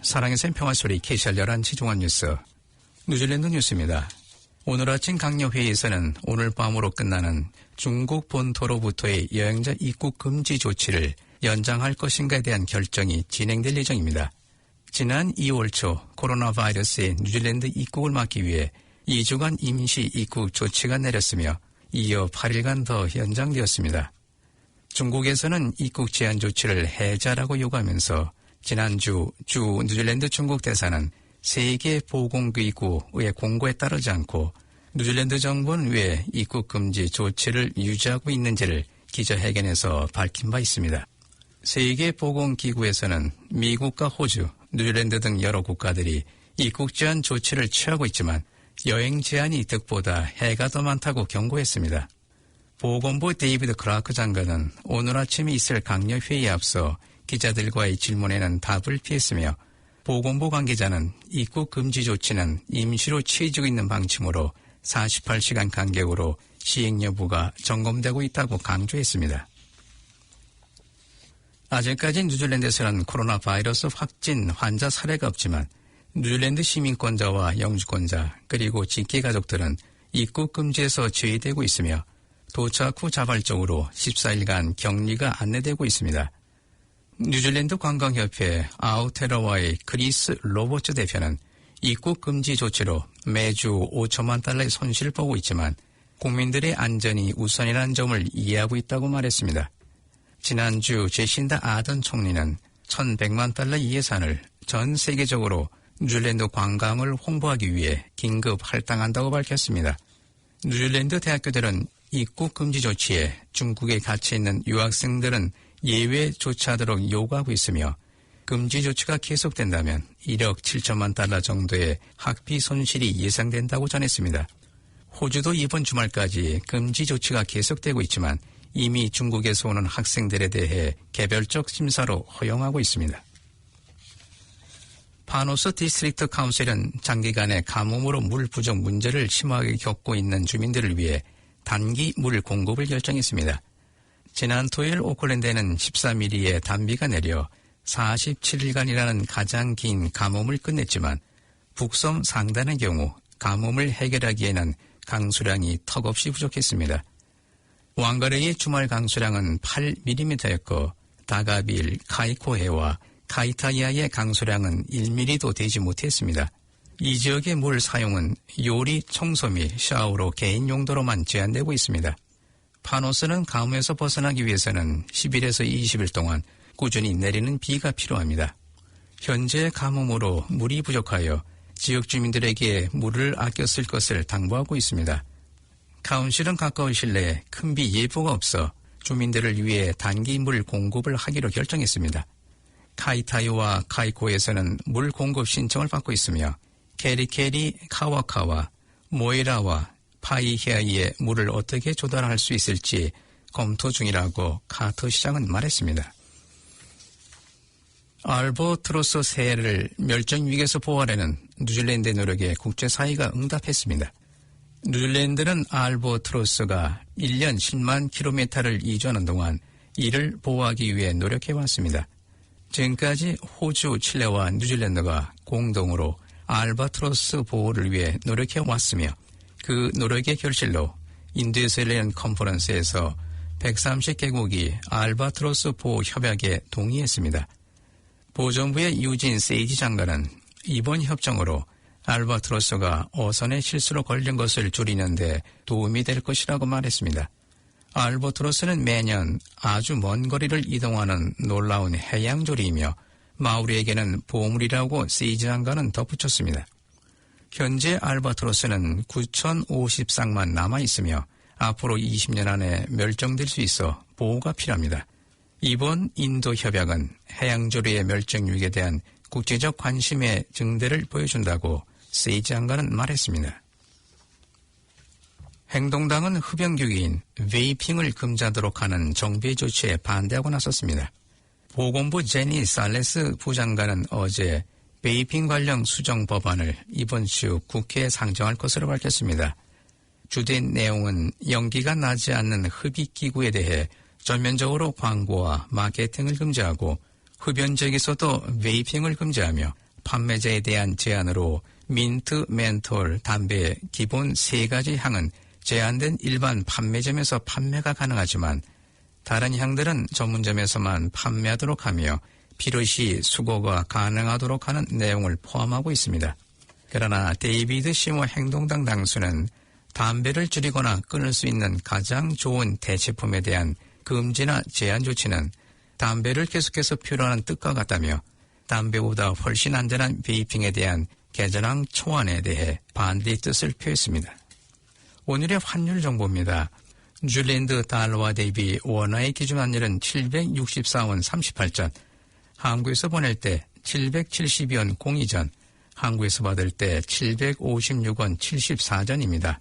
사랑의 샘 평화소리 KCR 11시 종합뉴스 뉴질랜드 뉴스입니다. 오늘 아침 강요회의에서는 오늘 밤으로 끝나는 중국 본토로부터의 여행자 입국 금지 조치를 연장할 것인가에 대한 결정이 진행될 예정입니다. 지난 2월 초 코로나 바이러스의 뉴질랜드 입국을 막기 위해 2주간 임시 입국 조치가 내렸으며 이어 8일간 더 연장되었습니다. 중국에서는 입국 제한 조치를 해제하라고 요구하면서 지난주 주 뉴질랜드 중국 대사는 세계보건기구의 공고에 따르지 않고 뉴질랜드 정부는 왜 입국 금지 조치를 유지하고 있는지를 기자회견에서 밝힌 바 있습니다. 세계보건기구에서는 미국과 호주, 뉴질랜드 등 여러 국가들이 입국 제한 조치를 취하고 있지만 여행 제한이 득보다 해가 더 많다고 경고했습니다. 보건부 데이비드 클라크 장관은 오늘 아침에 있을 강요회의에 앞서 기자들과의 질문에는 답을 피했으며 보건부 관계자는 입국 금지 조치는 임시로 취해지고 있는 방침으로 48시간 간격으로 시행 여부가 점검되고 있다고 강조했습니다. 아직까지 뉴질랜드에서는 코로나 바이러스 확진 환자 사례가 없지만 뉴질랜드 시민권자와 영주권자 그리고 직계가족들은 입국 금지에서 제외되고 있으며 도착 후 자발적으로 14일간 격리가 안내되고 있습니다. 뉴질랜드 관광협회 아우테러와의 크리스 로버츠 대표는 입국 금지 조치로 매주 5천만 달러의 손실을 보고 있지만 국민들의 안전이 우선이라는 점을 이해하고 있다고 말했습니다. 지난주 제신다 아던 총리는 1,100만 달러 예산을 전 세계적으로 뉴질랜드 관광을 홍보하기 위해 긴급 할당한다고 밝혔습니다. 뉴질랜드 대학교들은 입국 금지 조치에 중국에 갇혀 있는 유학생들은 예외 조치하도록 요구하고 있으며 금지 조치가 계속된다면 1억 7천만 달러 정도의 학비 손실이 예상된다고 전했습니다. 호주도 이번 주말까지 금지 조치가 계속되고 있지만 이미 중국에서 오는 학생들에 대해 개별적 심사로 허용하고 있습니다. 파노스 디스트릭트 카운슬은 장기간의 가뭄으로 물 부족 문제를 심하게 겪고 있는 주민들을 위해 단기 물 공급을 결정했습니다. 지난 토요일 오클랜드에는 13mm의 단비가 내려 47일간이라는 가장 긴 가뭄을 끝냈지만 북섬 상단의 경우 가뭄을 해결하기에는 강수량이 턱없이 부족했습니다. 왕가레의 주말 강수량은 8mm였고 다가빌, 카이코해와 카이타이아의 강수량은 1mm도 되지 못했습니다. 이 지역의 물 사용은 요리, 청소 및 샤워로 개인 용도로만 제한되고 있습니다. 파노스는 가뭄에서 벗어나기 위해서는 10일에서 20일 동안 꾸준히 내리는 비가 필요합니다. 현재 가뭄으로 물이 부족하여 지역 주민들에게 물을 아껴 쓸 것을 당부하고 있습니다. 카운실은 가까운 실내에 큰 비 예보가 없어 주민들을 위해 단기 물 공급을 하기로 결정했습니다. 카이타이와 카이코에서는 물 공급 신청을 받고 있으며 케리케리, 카와카와 모에라와 파이히아이에 물을 어떻게 조달할 수 있을지 검토 중이라고 카터 시장은 말했습니다. 알버트로스 새를 멸종 위기에서 보호하려는 뉴질랜드의 노력에 국제사회가 응답했습니다. 뉴질랜드는 알버트로스가 1년 10만 킬로미터를 이주하는 동안 이를 보호하기 위해 노력해왔습니다. 지금까지 호주, 칠레와 뉴질랜드가 공동으로 알바트로스 보호를 위해 노력해왔으며 그 노력의 결실로 인도에서 열리는 컨퍼런스에서 130개국이 알바트로스 보호 협약에 동의했습니다. 보존부의 유진 세이지 장관은 이번 협정으로 알바트로스가 어선의 실수로 걸린 것을 줄이는 데 도움이 될 것이라고 말했습니다. 알바트로스는 매년 아주 먼 거리를 이동하는 놀라운 해양조리이며 마오리에게는 보물이라고 세이지 장관은 덧붙였습니다. 현재 알바트로스는 9,050쌍만 남아있으며 앞으로 20년 안에 멸종될 수 있어 보호가 필요합니다. 이번 인도 협약은 해양조리의 멸종 위기에 대한 국제적 관심의 증대를 보여준다고 세이지 장관은 말했습니다. 행동당은 흡연기구인 베이핑을 금지하도록 하는 정부의 조치에 반대하고 나섰습니다. 보건부 제니 살레스 부장관은 어제 베이핑 관련 수정 법안을 이번 주 국회에 상정할 것으로 밝혔습니다. 주된 내용은 연기가 나지 않는 흡입기구에 대해 전면적으로 광고와 마케팅을 금지하고 흡연지역에서도 베이핑을 금지하며 판매자에 대한 제한으로 민트, 멘톨, 담배의 기본 3가지 향은 제한된 일반 판매점에서 판매가 가능하지만 다른 향들은 전문점에서만 판매하도록 하며 필요시 수거가 가능하도록 하는 내용을 포함하고 있습니다. 그러나 데이비드 시모 행동당 당수는 담배를 줄이거나 끊을 수 있는 가장 좋은 대체품에 대한 금지나 제한 조치는 담배를 계속해서 필요하는 뜻과 같다며 담배보다 훨씬 안전한 베이핑에 대한 개정안 초안에 대해 반대의 뜻을 표했습니다. 오늘의 환율 정보입니다. 뉴질랜드 달러와 대비 원화의 기준 환율은 764원 38전, 한국에서 보낼 때 770원 02전, 한국에서 받을 때 756원 74전입니다.